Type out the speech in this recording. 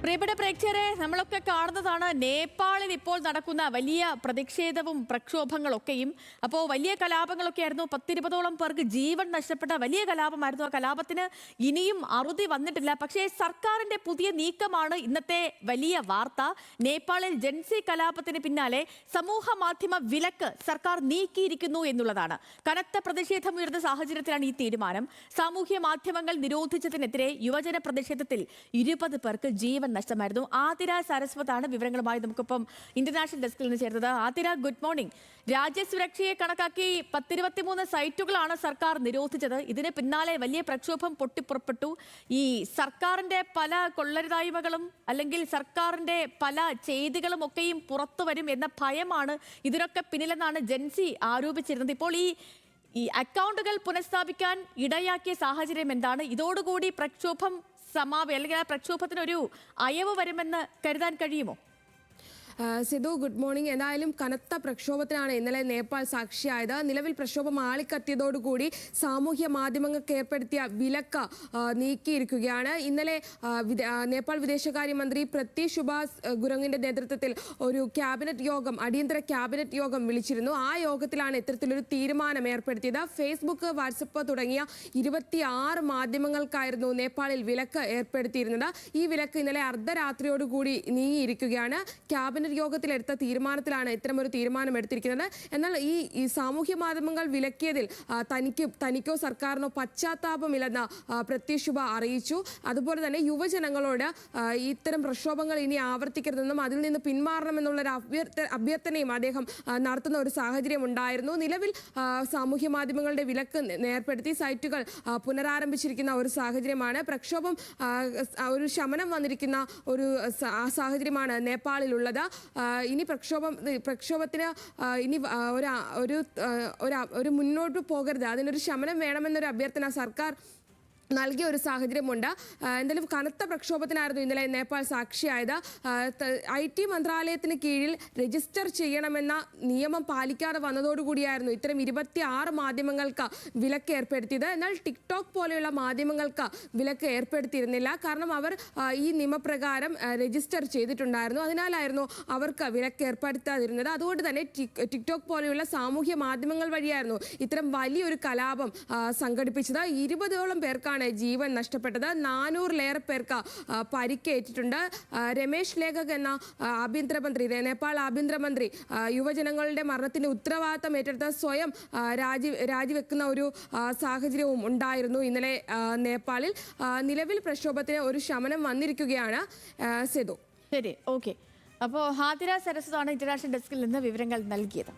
പ്രിയപ്പെട്ട പ്രേക്ഷകരെ, നമ്മളൊക്കെ കാണുന്നതാണ് നേപ്പാളിൽ ഇപ്പോൾ നടക്കുന്ന വലിയ പ്രതിഷേധവും പ്രക്ഷോഭങ്ങളൊക്കെയും. അപ്പോൾ വലിയ കലാപങ്ങളൊക്കെ ആയിരുന്നു. 10-20ഓളം പേർക്ക് ജീവൻ നഷ്ടപ്പെട്ട വലിയ കലാപമായിരുന്നു. ആ കലാപത്തിന് ഇനിയും അറുതി വന്നിട്ടില്ല. പക്ഷേ സർക്കാരിന്റെ പുതിയ നീക്കമാണ് ഇന്നത്തെ വലിയ വാർത്ത. നേപ്പാളിൽ ജൻസി കലാപത്തിന് പിന്നാലെ സമൂഹ മാധ്യമ വിലക്ക് സർക്കാർ നീക്കിയിരിക്കുന്നു എന്നുള്ളതാണ്. കനത്ത പ്രതിഷേധം ഉയർന്ന സാഹചര്യത്തിലാണ് ഈ തീരുമാനം. സാമൂഹ്യ മാധ്യമങ്ങൾ നിരോധിച്ചതിനെതിരെ യുവജന പ്രതിഷേധത്തിൽ 20 പേർക്ക് ജീവൻ നഷ്ടമായിരുന്നു. ആതിര സരസ്വതാണ് വിവരങ്ങളുമായി നമുക്കിപ്പം ഇന്റർനാഷണൽ ഡെസ്കിൽ നിന്ന് ചേർന്നത്. Athira, good morning. രാജ്യസുരക്ഷയെ കണക്കാക്കി 10-23 സൈറ്റുകളാണ് സർക്കാർ നിരോധിച്ചത്. ഇതിന് പിന്നാലെ വലിയ പ്രക്ഷോഭം പൊട്ടിപ്പുറപ്പെട്ടു. ഈ സർക്കാരിന്റെ പല കൊള്ളരുതായ്മകളും അല്ലെങ്കിൽ സർക്കാരിന്റെ പല ചെയ്തികളും ഒക്കെയും പുറത്തു വരും എന്ന ഭയമാണ് ഇതിനൊക്കെ പിന്നിലെന്നാണ് ജൻസി ആരോപിച്ചിരുന്നത്. ഇപ്പോൾ ഈ അക്കൗണ്ടുകൾ പുനഃസ്ഥാപിക്കാൻ ഇടയാക്കിയ സാഹചര്യം എന്താണ്? ഇതോടുകൂടി പ്രക്ഷോഭം അല്ലെങ്കിൽ ആ പ്രക്ഷോഭത്തിനൊരു അയവ് വരുമെന്ന് കരുതാൻ കഴിയുമോ? Sidhu, good morning. എന്തായാലും കനത്ത പ്രക്ഷോഭത്തിനാണ് ഇന്നലെ നേപ്പാൾ സാക്ഷിയായത്. നിലവിൽ പ്രക്ഷോഭം ആളിക്കത്തിയതോടുകൂടി സാമൂഹ്യ മാധ്യമങ്ങൾക്ക് ഏർപ്പെടുത്തിയ വിലക്ക് നീക്കിയിരിക്കുകയാണ്. ഇന്നലെ നേപ്പാൾ വിദേശകാര്യമന്ത്രി പ്രതി സുഭാഷ് ഗുരങ്ങിന്റെ നേതൃത്വത്തിൽ ഒരു അടിയന്തര ക്യാബിനറ്റ് യോഗം വിളിച്ചിരുന്നു. ആ യോഗത്തിലാണ് ഇത്തരത്തിലൊരു തീരുമാനം ഏർപ്പെടുത്തിയത്. ഫേസ്ബുക്ക്, വാട്സപ്പ് തുടങ്ങിയ 26 മാധ്യമങ്ങൾക്കായിരുന്നു നേപ്പാളിൽ വിലക്ക് ഏർപ്പെടുത്തിയിരുന്നത്. ഈ വിലക്ക് ഇന്നലെ അർദ്ധരാത്രിയോടുകൂടി നീങ്ങിയിരിക്കുകയാണ്. ക്യാബിനറ്റ് യോഗത്തിലെടുത്ത തീരുമാനത്തിലാണ് ഇത്തരമൊരു തീരുമാനം എടുത്തിരിക്കുന്നത്. എന്നാൽ ഈ സാമൂഹ്യ മാധ്യമങ്ങൾ വിലക്കിയതിൽ തനിക്കോ സർക്കാരിനോ പശ്ചാത്താപമില്ലെന്ന് പ്രതി സുഭ അറിയിച്ചു. അതുപോലെ തന്നെ യുവജനങ്ങളോട് ഇത്തരം പ്രക്ഷോഭങ്ങൾ ഇനി ആവർത്തിക്കരുതെന്നും അതിൽ നിന്ന് പിന്മാറണമെന്നുള്ളൊരു അഭ്യർത്ഥനയും അദ്ദേഹം നടത്തുന്ന ഒരു സാഹചര്യം ഉണ്ടായിരുന്നു. നിലവിൽ സാമൂഹ്യ മാധ്യമങ്ങളുടെ വിലക്ക് ഏർപ്പെടുത്തി സൈറ്റുകൾ പുനരാരംഭിച്ചിരിക്കുന്ന ഒരു സാഹചര്യമാണ്. പ്രക്ഷോഭം ഒരു ശമനം വന്നിരിക്കുന്ന ഒരു സാഹചര്യമാണ് നേപ്പാളിലുള്ളത്. ഇനി പ്രക്ഷോഭത്തിന് ഇനി ഒരു മുന്നോട്ട് പോകരുത്, അതിനൊരു ശമനം വേണമെന്നൊരു അഭ്യർത്ഥന സർക്കാർ നൽകിയ ഒരു സാഹചര്യമുണ്ട്. എന്തായാലും കനത്ത പ്രക്ഷോഭത്തിനായിരുന്നു ഇന്നലെ നേപ്പാൾ സാക്ഷിയായത്. IT മന്ത്രാലയത്തിന് കീഴിൽ രജിസ്റ്റർ ചെയ്യണമെന്ന നിയമം പാലിക്കാതെ വന്നതോടുകൂടിയായിരുന്നു ഇത്തരം 26 മാധ്യമങ്ങൾക്ക് വിലക്ക് ഏർപ്പെടുത്തിയത്. എന്നാൽ ടിക്ടോക്ക് പോലെയുള്ള മാധ്യമങ്ങൾക്ക് വിലക്ക് ഏർപ്പെടുത്തിയിരുന്നില്ല. കാരണം അവർ ഈ നിയമപ്രകാരം രജിസ്റ്റർ ചെയ്തിട്ടുണ്ടായിരുന്നു. അതിനാലായിരുന്നു അവർക്ക് വിലക്ക് ഏർപ്പെടുത്താതിരുന്നത്. അതുകൊണ്ട് തന്നെ ടിക്ടോക്ക് പോലെയുള്ള സാമൂഹ്യ മാധ്യമങ്ങൾ വഴിയായിരുന്നു ഇത്തരം വലിയൊരു കലാപം സംഘടിപ്പിച്ചത്. 20ഓളം പേർക്കാണ് ജീവൻ നഷ്ടപ്പെട്ടത്. 400-ലേറെ പേർക്ക് പരിക്കേറ്റിട്ടുണ്ട്. രമേശ് ലേഖക് എന്ന നേപ്പാൾ ആഭ്യന്തരമന്ത്രി യുവജനങ്ങളുടെ മരണത്തിന്റെ ഉത്തരവാദിത്തം ഏറ്റെടുത്ത് സ്വയം രാജിവെക്കുന്ന ഒരു സാഹചര്യവും ഉണ്ടായിരുന്നു ഇന്നലെ നേപ്പാളിൽ. നിലവിൽ പ്രക്ഷോഭത്തിന് ഒരു ശമനം വന്നിരിക്കുകയാണ്. സെതു, ശരി, ഓക്കെ. അപ്പോൾ ആതിര സരസ്വതാണ് ഇന്റർനാഷണൽ ഡെസ്കിൽ നിന്ന് വിവരങ്ങൾ നൽകിയത്.